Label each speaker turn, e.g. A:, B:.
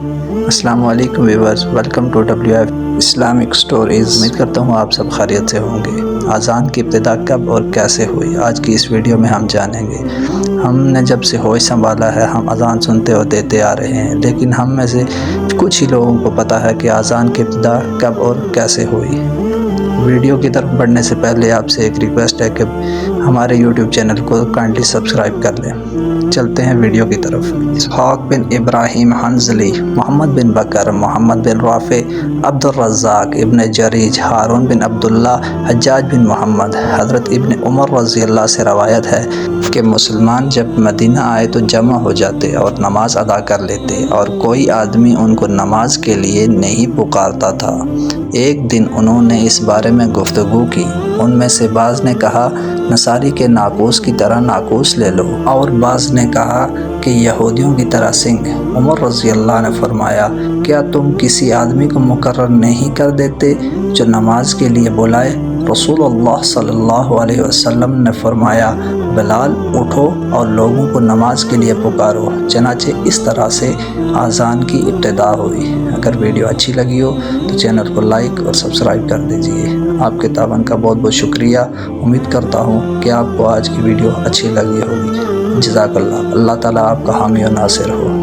A: السلام علیکم viewers, welcome to WF Islamic stories. امید کرتا ہوں آپ سب خیریت سے ہوں گے۔ اذان کی ابتدا کب اور کیسے ہوئی، آج کی اس ویڈیو میں ہم جانیں گے۔ ہم نے جب سے ہوش سنبھالا ہے ہم اذان سنتے اور دیتے آ رہے ہیں، لیکن ہم میں سے کچھ ہی لوگوں کو پتہ ہے کہ اذان کی ابتدا کب اور کیسے ہوئی۔ ویڈیو کی طرف بڑھنے سے پہلے آپ سے ایک ریکویسٹ ہے کہ ہمارے YouTube چینل کو کائنڈلی سبسکرائب کر لیں۔ چلتے ہیں ویڈیو کی طرف۔ اسحاق بن ابراہیم حنظلی، محمد بن بکر، محمد بن رافع، عبد الرزاق ابن جریج، ہارون بن عبداللہ، حجاج بن محمد، حضرت ابن عمر رضی اللہ سے روایت ہے کہ مسلمان جب مدینہ آئے تو جمع ہو جاتے اور نماز ادا کر لیتے، اور کوئی آدمی ان کو نماز کے لیے نہیں پکارتا تھا۔ ایک دن انہوں نے اس بارے میں گفتگو کی۔ ان میں سے بعض نے کہا نصاری کے ناقوس کی طرح ناقوس لے لو، اور بعض نے کہا کہ یہودیوں کی طرح سنگ۔ عمر رضی اللہ نے فرمایا کیا تم کسی آدمی کو مقرر نہیں کر دیتے جو نماز کے لیے بلائے؟ رسول اللہ صلی اللہ علیہ وسلم نے فرمایا بلال اٹھو اور لوگوں کو نماز کے لیے پکارو۔ چنانچہ اس طرح سے اذان کی ابتدا ہوئی۔ اگر ویڈیو اچھی لگی ہو تو چینل کو لائک اور سبسکرائب کر دیجیے۔ آپ کے تعاون کا بہت بہت شکریہ۔ امید کرتا ہوں کہ آپ کو آج کی ویڈیو اچھی لگی ہوگی۔ جزاک اللہ۔ اللہ تعالیٰ آپ کا حامی و ناصر ہو۔